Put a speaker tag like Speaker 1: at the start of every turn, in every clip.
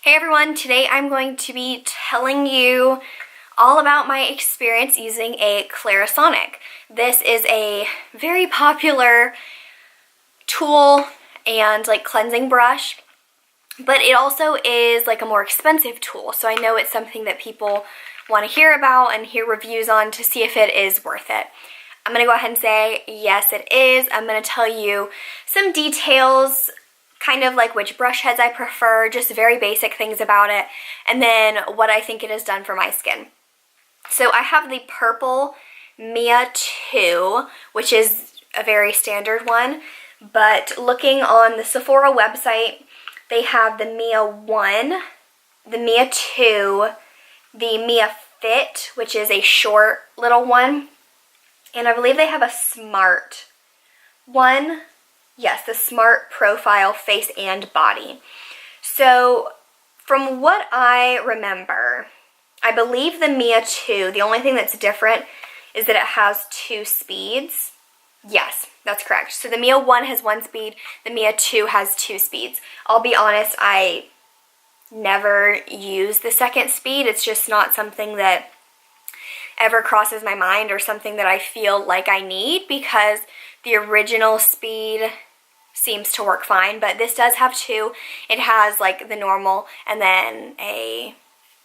Speaker 1: Hey everyone, today I'm going to be telling you all about my experience using a Clarisonic. This is a very popular tool and cleansing brush, but it also is a more expensive tool. So I know it's something that people want to hear about and hear reviews on to see if it is worth it. I'm going to go ahead and say yes, it is. I'm going to tell you some details, kind of like which brush heads I prefer, just very basic things about it, and then what I think it has done for my skin. So I have the purple Mia 2, which is a very standard one, but looking on the Sephora website, they have the Mia 1, the Mia 2, the Mia Fit, which is a short little one, and I believe they have a Smart one. Yes, the Smart Profile Face and Body. So from what I remember, I believe the Mia 2, the only thing that's different is that it has 2 speeds. Yes, that's correct. So the Mia 1 has 1 speed, the Mia 2 has 2 speeds. I'll be honest, I never use the second speed. It's just not something that ever crosses my mind or something that I feel like I need, because the original speed seems to work fine, but this does have 2. It has the normal and then a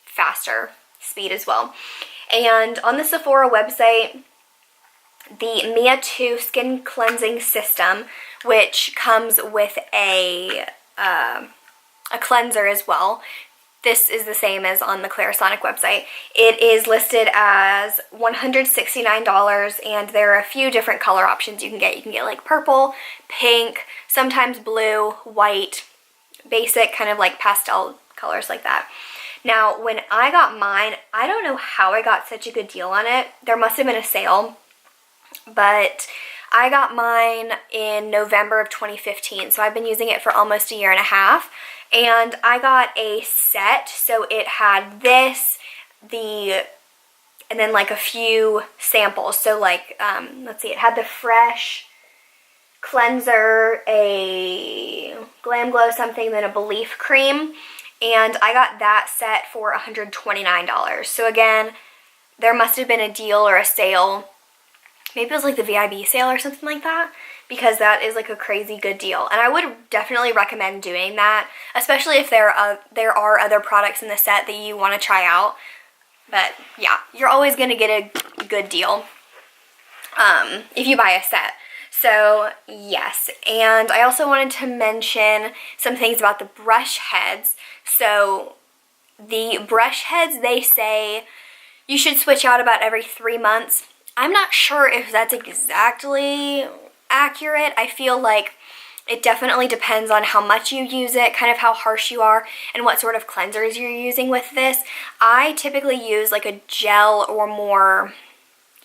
Speaker 1: faster speed as well. And on the Sephora website, the Mia 2 Skin Cleansing System, which comes with a cleanser as well. This is the same as on the Clarisonic website. It is listed as $169, and there are a few different color options you can get. You can get purple, pink, sometimes blue, white, basic kind of pastel colors like that. Now, when I got mine, I don't know how I got such a good deal on it. There must have been a sale, but I got mine in November of 2015, so I've been using it for almost a year and a half. And I got a set, so it had this, and then a few samples. So let's see, it had the Fresh cleanser, a Glam Glow something, then a Belief cream. And I got that set for $129. So again, there must have been a deal or a sale. Maybe it was the VIB sale or something like that, because that is a crazy good deal. And I would definitely recommend doing that, especially if there are other products in the set that you want to try out. But yeah, you're always going to get a good deal if you buy a set. So yes, and I also wanted to mention some things about the brush heads. So the brush heads, they say you should switch out about every 3 months. I'm not sure if that's exactly accurate. I feel like it definitely depends on how much you use it, kind of how harsh you are, and what sort of cleansers you're using with this. I typically use a gel or more,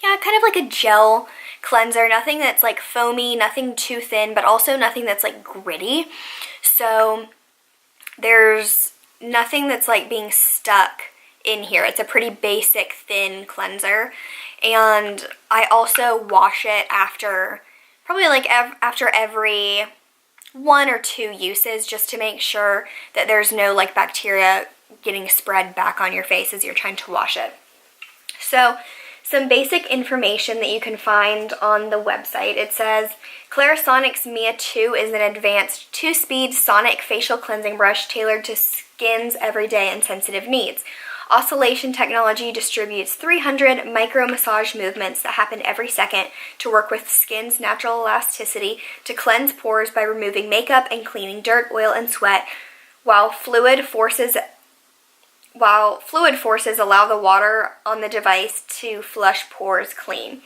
Speaker 1: yeah, kind of a gel cleanser. Nothing that's foamy, nothing too thin, but also nothing that's gritty. So there's nothing that's being stuck in here. It's a pretty basic thin cleanser. And I also wash it after, probably after every 1 or 2 uses, just to make sure that there's no bacteria getting spread back on your face as you're trying to wash it. So some basic information that you can find on the website. It says, Clarisonic's Mia 2 is an advanced 2-speed sonic facial cleansing brush tailored to skin's everyday and sensitive needs. Oscillation technology distributes 300 micro-massage movements that happen every second to work with skin's natural elasticity to cleanse pores by removing makeup and cleaning dirt, oil, and sweat, while fluid forces allow the water on the device to flush pores clean.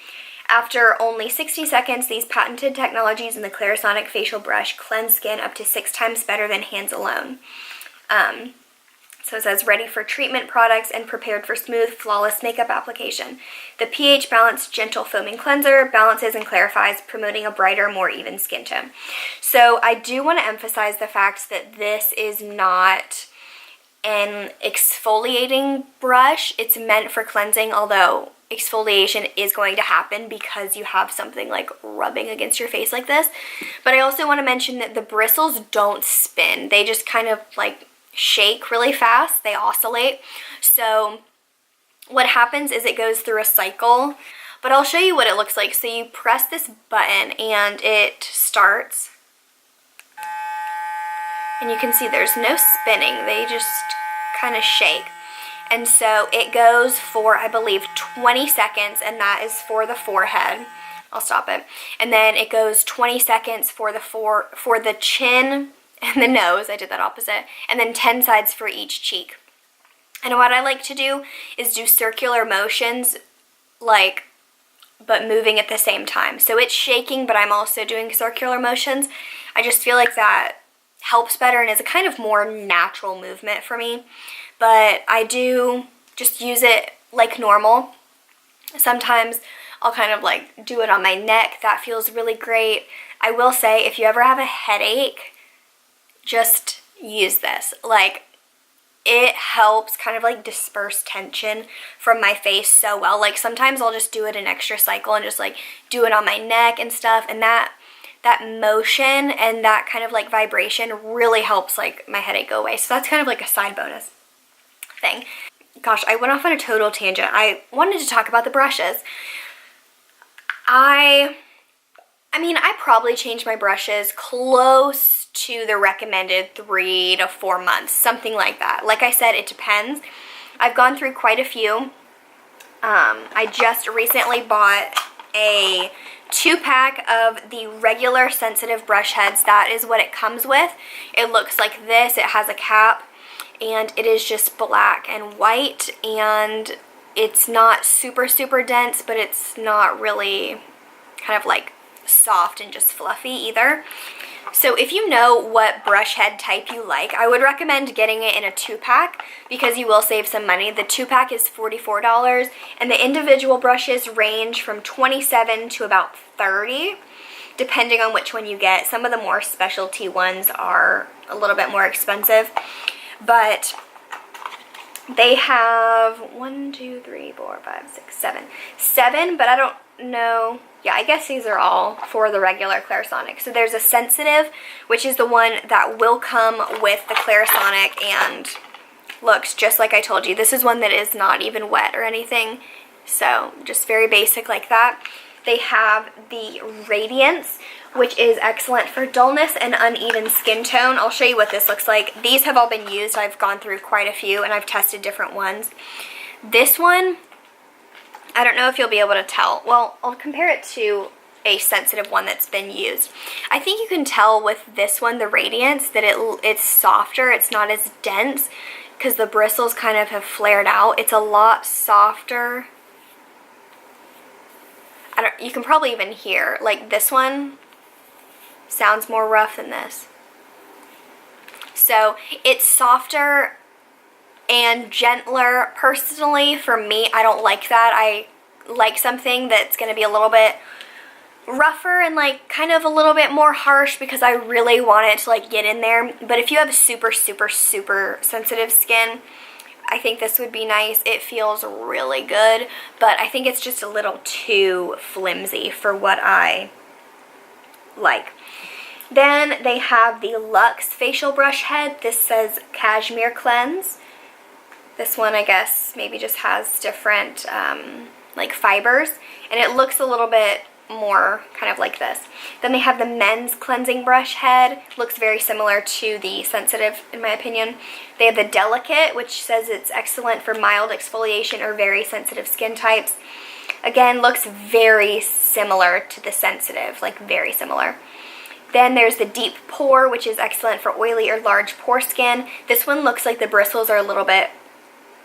Speaker 1: After only 60 seconds, these patented technologies in the Clarisonic facial brush cleanse skin up to 6 times better than hands alone. So it says, ready for treatment products and prepared for smooth, flawless makeup application. The pH-balanced, gentle foaming cleanser balances and clarifies, promoting a brighter, more even skin tone. So I do want to emphasize the fact that this is not an exfoliating brush. It's meant for cleansing, although exfoliation is going to happen because you have something rubbing against your face like this. But I also want to mention that the bristles don't spin. They just kind of shake really fast. They oscillate. So what happens is it goes through a cycle, but I'll show you what it looks like. So you press this button and it starts. And you can see there's no spinning. They just kind of shake. And so it goes for, I believe, 20 seconds, and that is for the forehead. I'll stop it. And then it goes 20 seconds for the chin and the nose. I did that opposite. And then 10 sides for each cheek. And what I like to do is do circular motions, like, but moving at the same time. So it's shaking, but I'm also doing circular motions. I just feel like that helps better and is a kind of more natural movement for me. But I do just use it like normal. Sometimes I'll kind of like do it on my neck. That feels really great. I will say, if you ever have a headache, just use this. Like, it helps kind of like disperse tension from my face so well. Like, sometimes I'll just do it an extra cycle and just like do it on my neck and stuff, and that motion and that kind of like vibration really helps like my headache go away. So that's kind of like a side bonus thing. Gosh, I went off on a total tangent. I wanted to talk about the brushes. I mean, I probably change my brushes close to the recommended 3 to 4 months, something like that. Like I said, it depends. I've gone through quite a few. I just recently bought a 2-pack of the regular sensitive brush heads. That is what it comes with. It looks like this. It has a cap, and it is just black and white, and it's not super, super dense, but it's not really kind of like soft and just fluffy either. So if you know what brush head type you like, I would recommend getting it in a 2-pack because you will save some money. The 2-pack is $44, and the individual brushes range from $27 to about $30, depending on which one you get. Some of the more specialty ones are a little bit more expensive, but they have 1, 2, 3, 4, 5, 6, 7. 7, but I don't know. Yeah, I guess these are all for the regular Clarisonic. So there's a sensitive, which is the one that will come with the Clarisonic and looks just like I told you. This is one that is not even wet or anything. So just very basic like that. They have the Radiance, which is excellent for dullness and uneven skin tone. I'll show you what this looks like. These have all been used. I've gone through quite a few, and I've tested different ones. This one, I don't know if you'll be able to tell. Well, I'll compare it to a sensitive one that's been used. I think you can tell with this one, the Radiance, that it's softer. It's not as dense because the bristles kind of have flared out. It's a lot softer. You can probably even hear, like, this one sounds more rough than this. So it's softer and gentler. Personally, for me, I don't like that. I like something that's going to be a little bit rougher and like kind of a little bit more harsh because I really want it to like get in there. But if you have super, super, super sensitive skin, I think this would be nice. It feels really good, but I think it's just a little too flimsy for what I like. Then they have the Luxe facial brush head. This says Cashmere Cleanse. This one, I guess, maybe just has different like fibers, and it looks a little bit more kind of like this. Then they have the Men's Cleansing Brush Head. Looks very similar to the Sensitive, in my opinion. They have the Delicate, which says it's excellent for mild exfoliation or very sensitive skin types. Again, looks very similar to the Sensitive, like very similar. Then there's the Deep Pore, which is excellent for oily or large pore skin. This one looks like the bristles are a little bit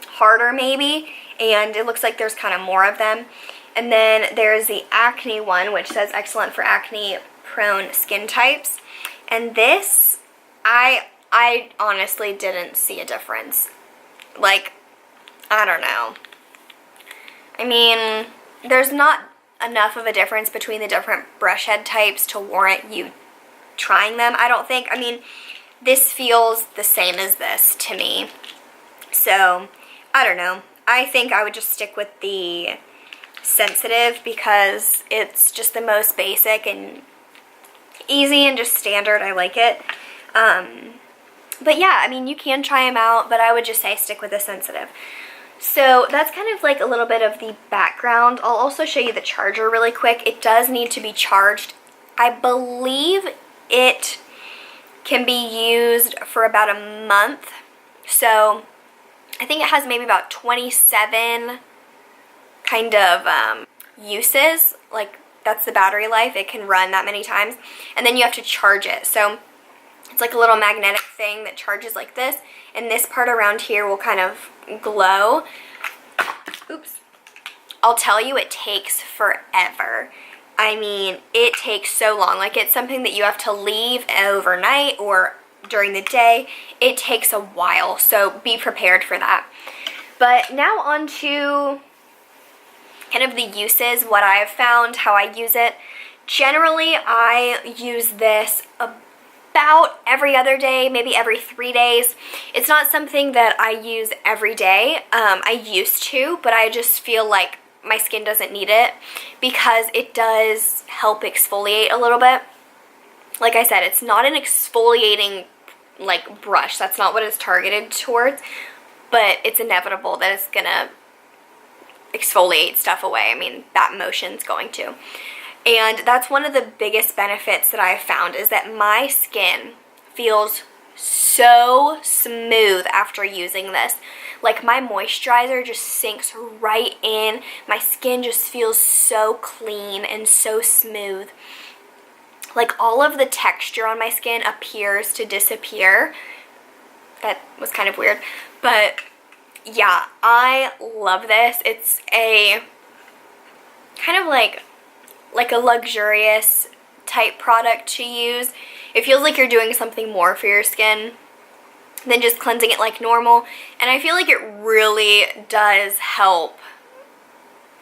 Speaker 1: harder maybe, and it looks like there's kind of more of them. And then there's the Acne one, which says excellent for acne-prone skin types. And this, I honestly didn't see a difference. Like, I don't know. I mean, there's not enough of a difference between the different brush head types to warrant you trying them, I don't think. I mean, this feels the same as this to me. So, I don't know. I think I would just stick with the Sensitive because it's just the most basic and easy and just standard. I like it. But yeah, I mean, you can try them out, but I would just say stick with the sensitive. So that's kind of like a little bit of the background. I'll also show you the charger really quick. It does need to be charged. I believe it can be used for about a month. So I think it has maybe about 27 kind of uses. Like, that's the battery life. It can run that many times. And then you have to charge it. So it's like a little magnetic thing that charges like this. And this part around here will kind of glow. Oops. I'll tell you, it takes forever. I mean, it takes so long. Like, it's something that you have to leave overnight or during the day. It takes a while, so be prepared for that. But now on to kind of the uses, what I've found, how I use it. Generally, I use this about every other day, maybe every 3 days. It's not something that I use every day. I used to, but I just feel like my skin doesn't need it because it does help exfoliate a little bit. Like I said, it's not an exfoliating like brush. That's not what it's targeted towards, but it's inevitable that it's gonna exfoliate stuff away. I mean, that motion's going to. And that's one of the biggest benefits that I've found, is that my skin feels so smooth after using this. Like, my moisturizer just sinks right in. My skin just feels so clean and so smooth. Like, all of the texture on my skin appears to disappear. That was kind of weird. But yeah, I love this. It's a kind of like a luxurious type product to use. It feels like you're doing something more for your skin than just cleansing it like normal. And I feel like it really does help,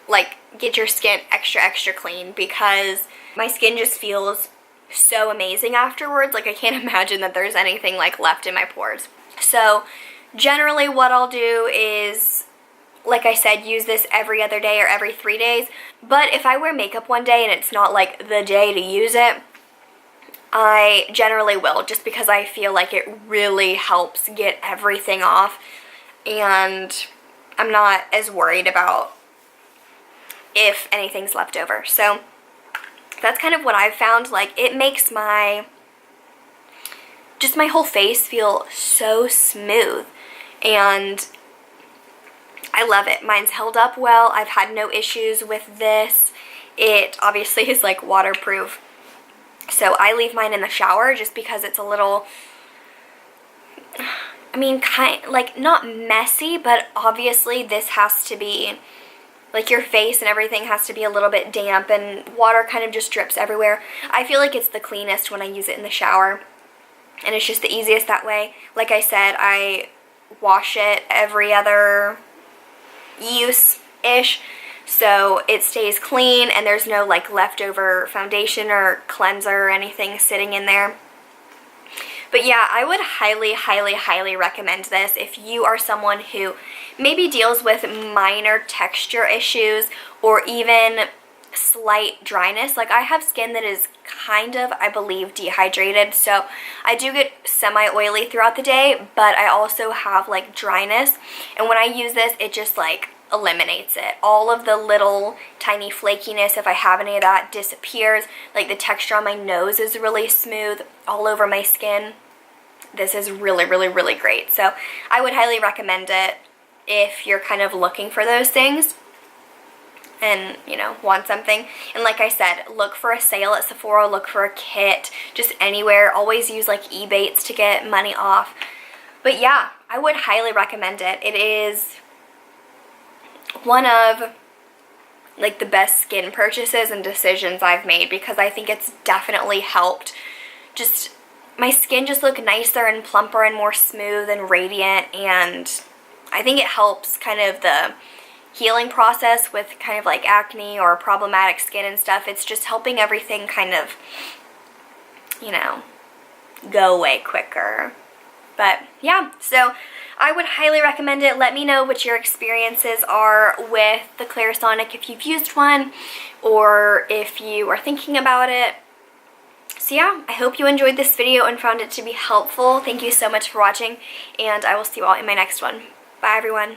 Speaker 1: like, get your skin extra clean, because my skin just feels so amazing afterwards. Like, I can't imagine that there's anything like left in my pores. So generally what I'll do is, like I said, use this every other day or every 3 days. But if I wear makeup one day and it's not like the day to use it, I generally will, just because I feel like it really helps get everything off, and I'm not as worried about if anything's left over. So that's kind of what I've found. Like, it makes my whole face feel so smooth, and I love it. Mine's held up well. I've had no issues with this. It obviously is like waterproof. So I leave mine in the shower just because it's a little, I mean, like, not messy, but obviously this has to be, like, your face and everything has to be a little bit damp, and water kind of just drips everywhere. I feel like it's the cleanest when I use it in the shower, and it's just the easiest that way. Like I said, I wash it every other use-ish, so it stays clean and there's no like leftover foundation or cleanser or anything sitting in there. But yeah, I would highly recommend this if you are someone who maybe deals with minor texture issues or even slight dryness. Like, I have skin that is kind of, I believe, dehydrated, so I do get semi-oily throughout the day, but I also have like dryness, and when I use this, it just like eliminates it. All of the little tiny flakiness, if I have any of that, disappears. Like, the texture on my nose is really smooth all over my skin. This is really great. So I would highly recommend it if you're kind of looking for those things and, you know, want something. And like I said, look for a sale at Sephora, look for a kit, just anywhere. Always use like Ebates to get money off. But yeah, I would highly recommend it. It is one of like the best skin purchases and decisions I've made, because I think it's definitely helped just my skin just look nicer and plumper and more smooth and radiant, and I think it helps kind of the healing process with kind of like acne or problematic skin and stuff. It's just helping everything kind of, you know, go away quicker. But yeah, so I would highly recommend it. Let me know what your experiences are with the Clarisonic, if you've used one or if you are thinking about it. So yeah, I hope you enjoyed this video and found it to be helpful. Thank you so much for watching, and I will see you all in my next one. Bye everyone.